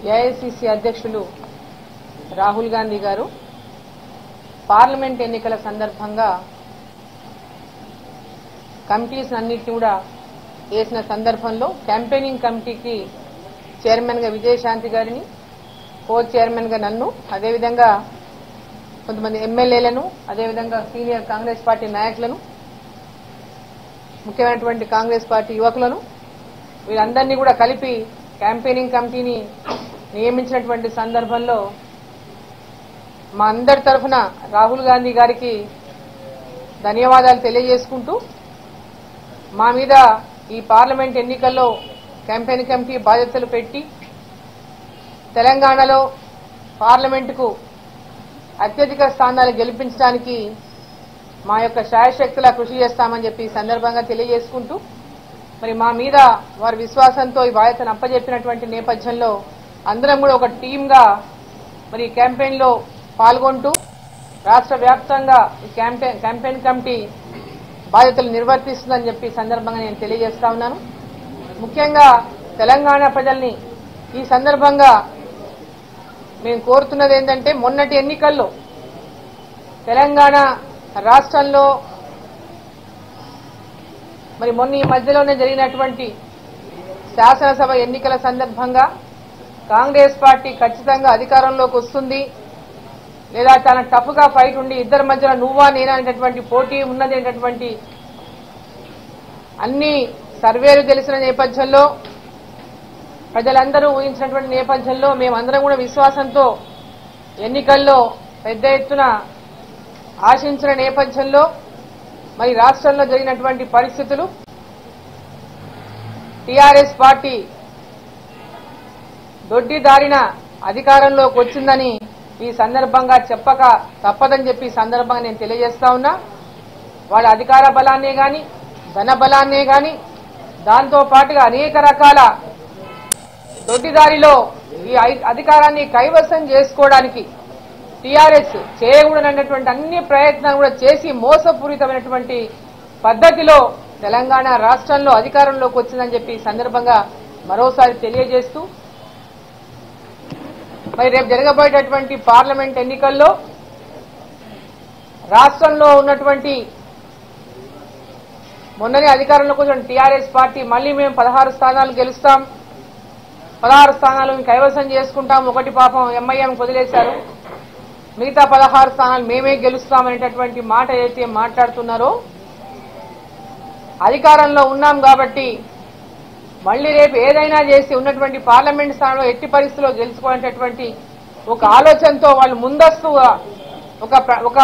AICC అధ్యక్షులు రాహుల్ గాంధీ గారు parliament ఎన్నికల సందర్భంగా కమిటీస్ అన్నిటిని కూడా వేసిన సందర్భంలో క్యాంపెయినింగ్ కమిటీకి చైర్మన్ గా విజయశాంతి గారిని, కో చైర్మన్ గా నన్ను, అదేవిధంగా కొంతమంది ఎమ్మెల్యేలను, అదేవిధంగా సీనియర్ కాంగ్రెస్ పార్టీ నాయకులను, ముఖ్యమైనటువంటి కాంగ్రెస్ పార్టీ యువకులను వీరందరినీ కూడా కలిపి క్యాంపెయినింగ్ కమిటీని నియమించినటువంటి సందర్భంలో మా అందరి తరఫున రాహుల్ గాంధీ గారికి ధన్యవాదాలు తెలియజేసుకుంటూ మా మీద ఈ పార్లమెంట్ ఎన్నికల్లో క్యాంపెయిన్ కమిటీ బాధ్యతలు పెట్టి తెలంగాణలో పార్లమెంటుకు అత్యధిక స్థానాలు గెలిపించడానికి మా యొక్క శాయశక్తులా కృషి చేస్తామని చెప్పి ఈ సందర్భంగా తెలియజేసుకుంటూ మరి మా మీద వారి విశ్వాసంతో ఈ బాధ్యతను అప్పజెప్పినటువంటి నేపథ్యంలో అందరం కూడా ఒక టీంగా మరి క్యాంపెయిన్ లో పాల్గొంటూ రాష్ట్ర వ్యాప్తంగా ఈ క్యాంపెయిన్ కమిటీ బాధ్యతలు నిర్వర్తిస్తుందని చెప్పి సందర్భంగా నేను తెలియజేస్తా ఉన్నాను. ముఖ్యంగా తెలంగాణ ప్రజల్ని ఈ సందర్భంగా మేము కోరుతున్నది ఏంటంటే, మొన్నటి ఎన్నికల్లో తెలంగాణ రాష్ట్రంలో మరి మొన్న ఈ మధ్యలోనే జరిగినటువంటి శాసనసభ ఎన్నికల సందర్భంగా కాంగ్రెస్ పార్టీ ఖచ్చితంగా అధికారంలోకి వస్తుంది, లేదా చాలా టఫ్ గా ఫైట్ ఉండి ఇద్దరి మధ్యలో నువ్వా నేనా అనేటటువంటి పోటీ ఉన్నది అనేటటువంటి అన్ని సర్వేలు తెలిసిన నేపథ్యంలో, ప్రజలందరూ ఊహించినటువంటి నేపథ్యంలో మేమందరం కూడా విశ్వాసంతో ఎన్నికల్లో పెద్ద ఎత్తున ఆశించిన నేపథ్యంలో మరి రాష్ట్రంలో జరిగినటువంటి పరిస్థితులు టీఆర్ఎస్ పార్టీ దొడ్డిదారిన అధికారంలోకి వచ్చిందని ఈ సందర్భంగా చెప్పక తప్పదని చెప్పి ఈ సందర్భంగా నేను తెలియజేస్తా ఉన్నా. వాళ్ళ అధికార బలాన్నే గాని, ధన బలాన్నే గాని, దాంతో పాటుగా అనేక రకాల దొడ్డిదారిలో ఈ అధికారాన్ని కైవసం చేసుకోవడానికి టీఆర్ఎస్ చేయకూడనటువంటి అన్ని ప్రయత్నాలు కూడా చేసి మోసపూరితమైనటువంటి పద్ధతిలో తెలంగాణ రాష్ట్రంలో అధికారంలోకి వచ్చిందని చెప్పి ఈ సందర్భంగా మరోసారి తెలియజేస్తూ మరి రేపు జరగబోయేటటువంటి పార్లమెంట్ ఎన్నికల్లో రాష్ట్రంలో ఉన్నటువంటి మొన్ననే అధికారంలోకి వచ్చిన టీఆర్ఎస్ పార్టీ మళ్లీ మేము 16 స్థానాలు గెలుస్తాం, 16 స్థానాలు కైవసం చేసుకుంటాం, ఒకటి పాపం ఎంఐఎం వదిలేశారు, మిగతా 16 స్థానాలు మేమే గెలుస్తామనేటటువంటి మాట ఏదైతే మాట్లాడుతున్నారో, అధికారంలో ఉన్నాం కాబట్టి మళ్లీ రేపు ఏదైనా చేసి ఉన్నటువంటి పార్లమెంట్ స్థానంలో ఎట్టి పరిస్థితుల్లో గెలుచుకునేటటువంటి ఒక ఆలోచనతో వాళ్ళు ముందస్తుగా ఒక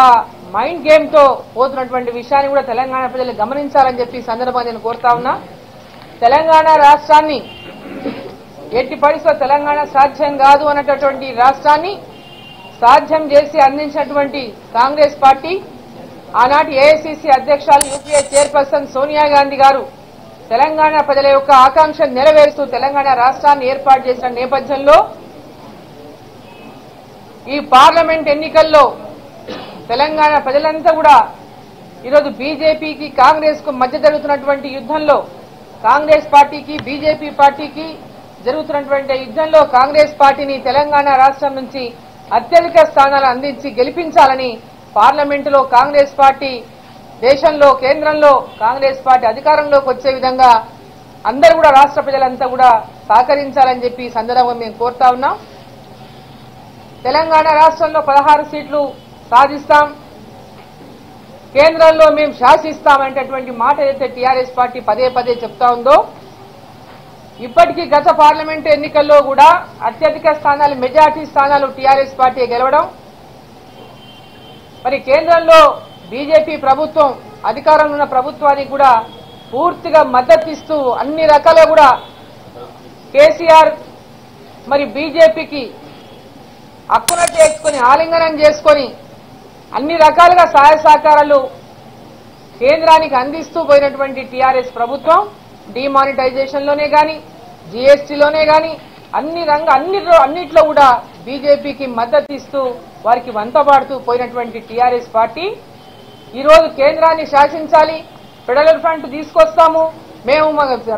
మైండ్ గేమ్ తో పోతున్నటువంటి విషయాన్ని కూడా తెలంగాణ ప్రజలు గమనించాలని చెప్పి ఈ సందర్భంగా నేను కోరుతా ఉన్నా. తెలంగాణ రాష్ట్రాన్ని ఎట్టి పరిస్థితుల్లో తెలంగాణ సాధ్యం కాదు అన్నటువంటి రాష్ట్రాన్ని సాధ్యం చేసి అందించినటువంటి కాంగ్రెస్ పార్టీ, ఆనాటి ఏఐసిసి అధ్యక్షురాలు యూపీఏ చైర్పర్సన్ సోనియా గాంధీ గారు తెలంగాణ ప్రజల యొక్క ఆకాంక్షను నెరవేరుస్తూ తెలంగాణ రాష్ట్రాన్ని ఏర్పాటు చేసిన నేపథ్యంలో ఈ పార్లమెంట్ ఎన్నికల్లో తెలంగాణ ప్రజలంతా కూడా ఈరోజు బీజేపీకి కాంగ్రెస్ కు మధ్య జరుగుతున్నటువంటి యుద్ధంలో, కాంగ్రెస్ పార్టీకి బీజేపీ పార్టీకి జరుగుతున్నటువంటి యుద్ధంలో కాంగ్రెస్ పార్టీని తెలంగాణ రాష్ట్రం నుంచి అత్యధిక స్థానాలు అందించి గెలిపించాలని పార్లమెంటులో కాంగ్రెస్ పార్టీ, దేశంలో కేంద్రంలో కాంగ్రెస్ పార్టీ అధికారంలోకి వచ్చే విధంగా అందరూ కూడా రాష్ట్ర ప్రజలంతా కూడా సహకరించాలని చెప్పి ఈ సందర్భంగా మేము కోరుతా ఉన్నాం. తెలంగాణ రాష్ట్రంలో 16 సీట్లు సాధిస్తాం, కేంద్రంలో మేము శాసిస్తామనేటటువంటి మాట ఏదైతే టీఆర్ఎస్ పార్టీ పదే పదే చెప్తా ఉందో, ఇప్పటికీ గత పార్లమెంటు ఎన్నికల్లో కూడా అత్యధిక స్థానాలు, మెజార్టీ స్థానాలు టీఆర్ఎస్ పార్టీ గెలవడం, మరి కేంద్రంలో బీజేపీ ప్రభుత్వం, అధికారంలో ఉన్న ప్రభుత్వానికి కూడా పూర్తిగా మద్దతిస్తూ అన్ని రకాలుగా కూడా కేసీఆర్ మరి బీజేపీకి అక్కున చేసుకుని ఆలింగనం చేసుకుని అన్ని రకాలుగా సహాయ సహకారాలు కేంద్రానికి అందిస్తూ పోయినటువంటి టీఆర్ఎస్ ప్రభుత్వం డిమానిటైజేషన్ లోనే గాని, జీఎస్టీలోనే గాని అన్నిట్లో కూడా బీజేపీకి మద్దతు ఇస్తూ వారికి వంతపాడుతూ పోయినటువంటి టీఆర్ఎస్ పార్టీ ఈరోజు కేంద్రాన్ని శాసించాలి, ఫెడరల్ ఫ్రంట్ తీసుకొస్తాము, మేము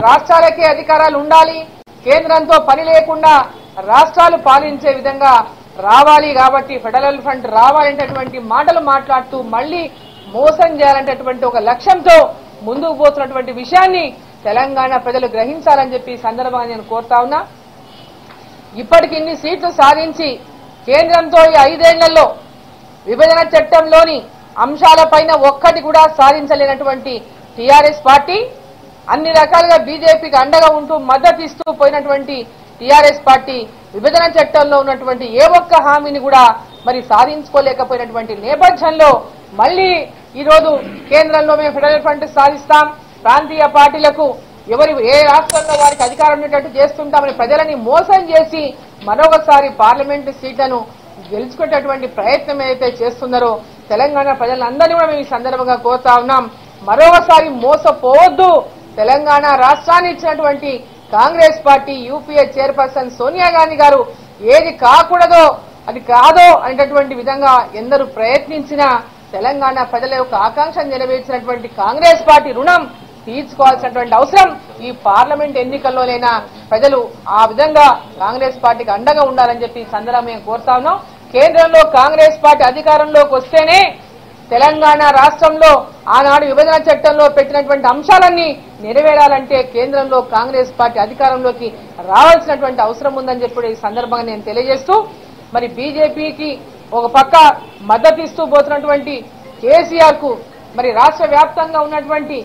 రాష్ట్రాలకే అధికారాలు ఉండాలి, కేంద్రంతో పని లేకుండా రాష్ట్రాలు పాలించే విధంగా రావాలి కాబట్టి ఫెడరల్ ఫండ్ రావాలంటటువంటి మాటలు మాట్లాడుతూ మళ్లీ మోసం చేయాలంటటువంటి ఒక లక్ష్యంతో ముందుకు పోతున్నటువంటి విషయాన్ని తెలంగాణ ప్రజలు గ్రహించాలని చెప్పి సందర్భంగా నేను కోరుతా ఉన్నా. ఇప్పటికి ఇన్ని సీట్లు సాధించి కేంద్రంతో ఈ 5 ఏళ్లలో విభజన చట్టంలోని అంశాలపైన ఒక్కటి కూడా సాధించలేనటువంటి టీఆర్ఎస్ పార్టీ, అన్ని రకాలుగా బీజేపీకి అండగా ఉంటూ మద్దతు ఇస్తూ పోయినటువంటి టీఆర్ఎస్ పార్టీ విభజన చట్టంలో ఉన్నటువంటి ఏ ఒక్క హామీని కూడా మరి సాధించుకోలేకపోయినటువంటి నేపథ్యంలో మళ్లీ ఈరోజు కేంద్రంలో మేము ఫెడరల్ ఫండ్ సాధిస్తాం, ప్రాంతీయ పార్టీలకు ఎవరి ఏ రాష్ట్రంలో వారికి అధికారం ఉండేటట్టు చేస్తుంటామని ప్రజలని మోసం చేసి మరొకసారి పార్లమెంటు సీట్లను గెలుచుకునేటటువంటి ప్రయత్నం ఏదైతే చేస్తున్నారో తెలంగాణ ప్రజలందరినీ కూడా మేము ఈ సందర్భంగా కోరుతా ఉన్నాం. మరొకసారి మోసపోవద్దు. తెలంగాణ రాష్ట్రాన్ని ఇచ్చినటువంటి Congress party UPA chairperson Sonia Gandhi గారు ఏది కాకూడదో అది కాదో అనేటటువంటి విధంగా ఎందరూ ప్రయత్నించినా తెలంగాణ ప్రజల యొక్క ఆకాంక్షను నెరవేర్చినటువంటి కాంగ్రెస్ పార్టీ రుణం తీర్చుకోవాల్సినటువంటి అవసరం ఈ పార్లమెంట్ ఎన్నికల్లోనైనా ప్రజలు ఆ విధంగా కాంగ్రెస్ పార్టీకి అండగా ఉండాలని చెప్పి సందర్భంగా మేము కోరుతా ఉన్నాం. కేంద్రంలో కాంగ్రెస్ పార్టీ అధికారంలోకి వస్తేనే తెలంగాణ రాష్ట్రంలో ఆనాడు విభజన చట్టంలో పెట్టినటువంటి అంశాలన్నీ నెరవేరాలంటే కేంద్రంలో కాంగ్రెస్ పార్టీ అధికారంలోకి రావాల్సినటువంటి అవసరం ఉందని చెప్పి ఈ సందర్భంగా నేను తెలియజేస్తూ మరి బీజేపీకి ఒక పక్క మద్దతు ఇస్తూ పోతున్నటువంటి కేసీఆర్ కు మరి రాష్ట్ర వ్యాప్తంగా ఉన్నటువంటి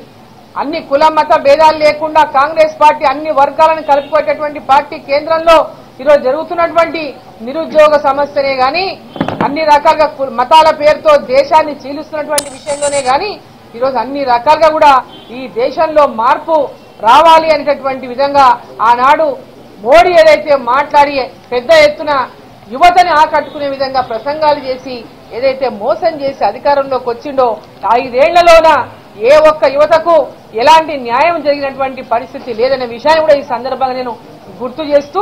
అన్ని కుల మత భేదాలు లేకుండా కాంగ్రెస్ పార్టీ అన్ని వర్గాలను కలుపుకునేటటువంటి పార్టీ కేంద్రంలో ఈరోజు జరుగుతున్నటువంటి నిరుద్యోగ సమస్యనే గాని అన్ని రకాలుగా మతాల పేరుతో దేశాన్ని చీలుస్తున్నటువంటి విషయంలోనే గాని ఈరోజు అన్ని రకాలుగా కూడా ఈ దేశంలో మార్పు రావాలి అనేటటువంటి విధంగా ఆనాడు మోడీ ఏదైతే మాట్లాడి పెద్ద ఎత్తున యువతని ఆకట్టుకునే విధంగా ప్రసంగాలు చేసి ఏదైతే మోసం చేసి అధికారంలోకి వచ్చిండో 5 ఏళ్లలోన ఏ ఒక్క యువతకు ఎలాంటి న్యాయం జరిగినటువంటి పరిస్థితి లేదనే విషయాన్ని కూడా ఈ సందర్భంగా నేను గుర్తు చేస్తూ